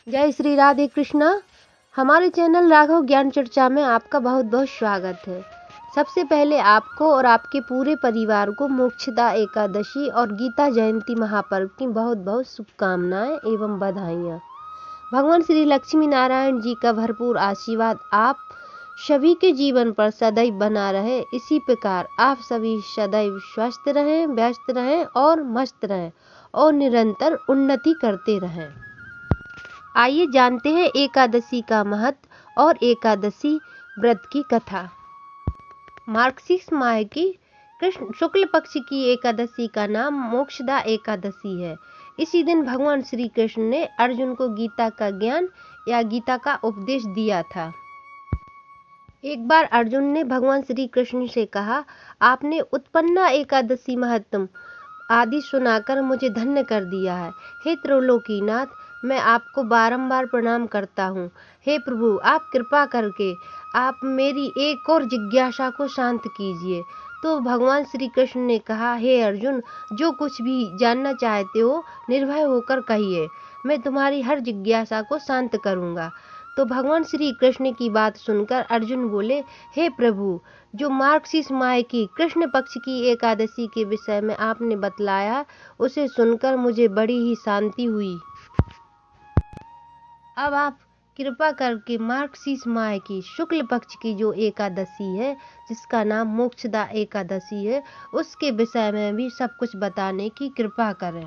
जय श्री राधे कृष्णा। हमारे चैनल राघव ज्ञान चर्चा में आपका बहुत बहुत स्वागत है। सबसे पहले आपको और आपके पूरे परिवार को मोक्षदा एकादशी और गीता जयंती महापर्व की बहुत बहुत शुभकामनाएं एवं बधाइयाँ। भगवान श्री लक्ष्मी नारायण जी का भरपूर आशीर्वाद आप सभी के जीवन पर सदैव बना रहे। इसी प्रकार आप सभी सदैव स्वस्थ रहें, व्यस्त रहें और मस्त रहें और निरंतर उन्नति करते रहें। आइए जानते हैं एकादशी का महत्व और एकादशी व्रत की कथा। मार्गशीर्ष माह की कृष्ण शुक्ल पक्ष की एकादशी का नाम मोक्षदा एकादशी है। इसी दिन भगवान श्री कृष्ण ने अर्जुन को गीता का ज्ञान या गीता का उपदेश दिया था। एक बार अर्जुन ने भगवान श्री कृष्ण से कहा, आपने उत्पन्ना एकादशी महत्व आदि सुनाकर मुझे धन्य कर दिया है। हे त्रिलोकीनाथ, मैं आपको बारंबार प्रणाम करता हूँ। हे प्रभु, आप कृपा करके आप मेरी एक और जिज्ञासा को शांत कीजिए। तो भगवान श्री कृष्ण ने कहा, हे अर्जुन, जो कुछ भी जानना चाहते हो निर्भय होकर कहिए, मैं तुम्हारी हर जिज्ञासा को शांत करूँगा। तो भगवान श्री कृष्ण की बात सुनकर अर्जुन बोले, हे प्रभु, जो मार्गशीर्ष माह की कृष्ण पक्ष की एकादशी के विषय में आपने बतलाया, उसे सुनकर मुझे बड़ी ही शांति हुई। अब आप कृपा करके मार्गशीर्ष माह की शुक्ल पक्ष की जो एकादशी है, जिसका नाम मोक्षदा एकादशी है, उसके विषय में भी सब कुछ बताने की कृपा करें।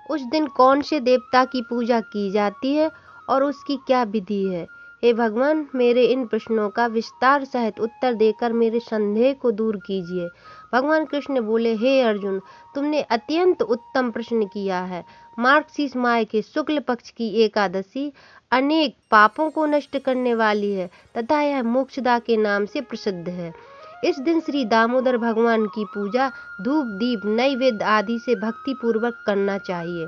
उस दिन कौन से देवता की पूजा की जाती है और उसकी क्या विधि है? हे भगवान, मेरे इन प्रश्नों का विस्तार सहित उत्तर देकर मेरे संदेह को दूर कीजिए। भगवान कृष्ण बोले, हे अर्जुन, तुमने अत्यंत उत्तम प्रश्न किया है। मार्गशीर्ष माह के शुक्ल पक्ष की एकादशी अनेक पापों को नष्ट करने वाली है तथा यह मोक्षदा के नाम से प्रसिद्ध है। इस दिन श्री दामोदर भगवान की पूजा धूप दीप नैवेद्य आदि से भक्ति पूर्वक करना चाहिए।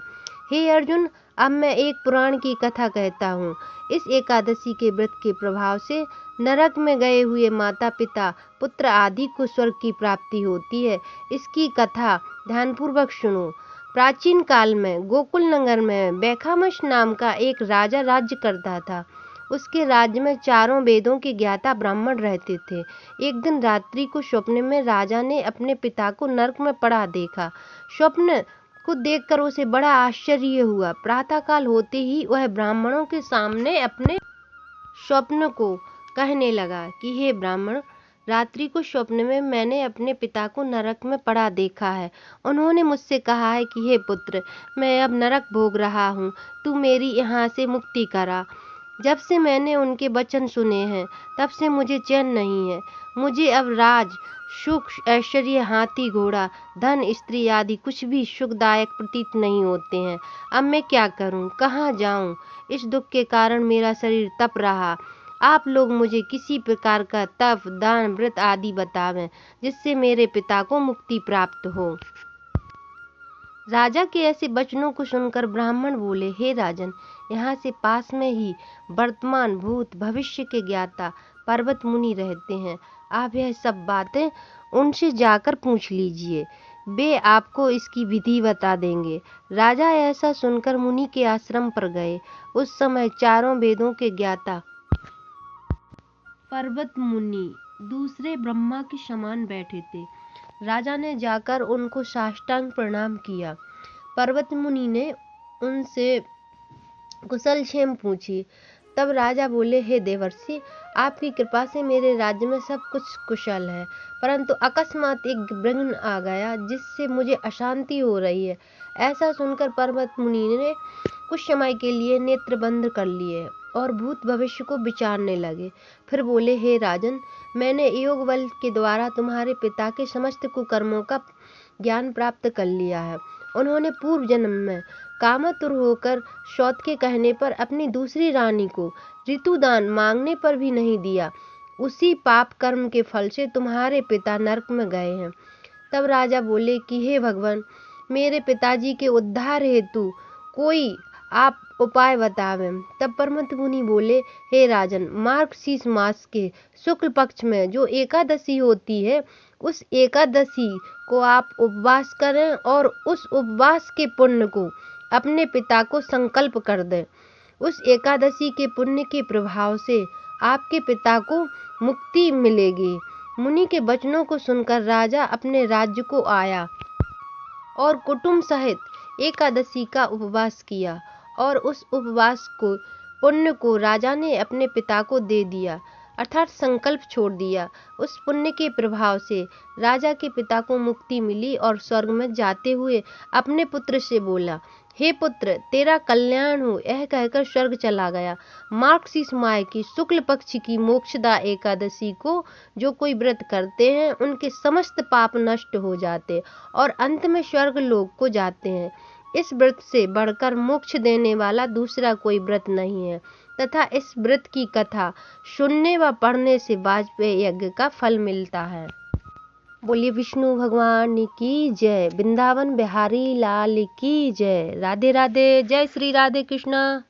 हे अर्जुन, अब मैं एक पुराण की कथा कहता हूँ। इस एकादशी के व्रत के प्रभाव से नरक में गए हुए माता पिता पुत्र आदि को स्वर्ग की प्राप्ति होती है। इसकी कथा ध्यानपूर्वक सुनो। प्राचीन काल में गोकुल नगर में बैखामश नाम का एक राजा राज्य करता था। उसके राज्य में चारों वेदों के ज्ञाता ब्राह्मण रहते थे। एक दिन रात्रि को स्वप्न में राजा ने अपने पिता को नरक में पड़ा देखा। स्वप्न को देखकर उसे बड़ा आश्चर्य हुआ। प्रातःकाल होते ही वह ब्राह्मणों के सामने अपने स्वप्न को कहने लगा कि हे ब्राह्मण, रात्रि को स्वप्न में मैंने अपने पिता को नरक में पड़ा देखा है। उन्होंने मुझसे कहा है कि हे पुत्र, मैं अब नरक भोग रहा हूँ, तू मेरी यहाँ से मुक्ति करा। जब से मैंने उनके वचन सुने हैं, तब से मुझे चैन नहीं है। मुझे अब राज सुख ऐश्वर्य हाथी घोड़ा धन स्त्री आदि कुछ भी सुखदायक प्रतीत नहीं होते हैं। अब मैं क्या करूं, कहाँ जाऊं? इस दुख के कारण मेरा शरीर तप रहा। आप लोग मुझे किसी प्रकार का तप दान व्रत आदि बतावें, जिससे मेरे पिता को मुक्ति प्राप्त हो। राजा के ऐसे वचनों को सुनकर ब्राह्मण बोले, हे राजन, यहाँ से पास में ही वर्तमान भूत भविष्य के ज्ञाता पर्वत मुनि रहते हैं। आप यह सब बातें उनसे जाकर पूछ लीजिए, वे आपको इसकी विधि बता देंगे। राजा ऐसा सुनकर मुनि के आश्रम पर गए। उस समय चारों वेदों के ज्ञाता पर्वत मुनि दूसरे ब्रह्मा के समान बैठे थे। राजा ने जाकर उनको साष्टांग प्रणाम किया। पर्वत मुनि ने उनसे कुशल क्षेम पूछी। तब राजा बोले, हे देवर्षि, आपकी कृपा से मेरे राज्य में सब कुछ कुशल है, परंतु अकस्मात एक विघ्न आ गया जिससे मुझे अशांति हो रही है। ऐसा सुनकर पर्वत मुनि ने कुछ समय के लिए नेत्र बंद कर लिए और भूत भविष्य को विचारने लगे। फिर बोले, हे राजन, मैंने योग बल के द्वारा तुम्हारे पिता के समस्त कुकर्मों का ज्ञान प्राप्त कर लिया है। उन्होंने पूर्व जन्म में कामातुर होकर सौत के कहने पर अपनी दूसरी रानी को ऋतुदान मांगने पर भी नहीं दिया। उसी पाप कर्म के फल से तुम्हारे पिता नरक में गए हैं। तब राजा बोले कि हे भगवान, मेरे पिताजी के उद्धार हेतु कोई आप उपाय बतावें। तब पर्वत मुनि बोले, हे राजन, मार्गशीर्ष मास के शुक्ल पक्ष में जो एकादशी होती है, उस एकादशी को आप उपवास करें और उस उपवास के पुण्य को अपने पिता को संकल्प कर दें। उस एकादशी के पुण्य के प्रभाव से आपके पिता को मुक्ति मिलेगी। मुनि के वचनों को सुनकर राजा अपने राज्य को आया और कुटुंब सहित एकादशी का उपवास किया और उस उपवास को पुण्य को राजा ने अपने पिता को दे दिया, अर्थात संकल्प छोड़ दिया। उस पुण्य के प्रभाव से राजा के पिता को मुक्ति मिली और स्वर्ग में जाते हुए अपने पुत्र से बोला, हे पुत्र, तेरा कल्याण हो। यह कहकर स्वर्ग चला गया। मार्गशीर्ष माह की शुक्ल पक्ष की मोक्षदा एकादशी को जो कोई व्रत करते हैं उनके समस्त पाप नष्ट हो जाते और अंत में स्वर्ग लोक को जाते हैं। इस व्रत से बढ़कर मोक्ष देने वाला दूसरा कोई व्रत नहीं है तथा इस व्रत की कथा सुनने व पढ़ने से वाजपेयी यज्ञ का फल मिलता है। बोलिए विष्णु भगवान की जय, वृंदावन बिहारी लाल की जय। राधे राधे। जय श्री राधे कृष्णा।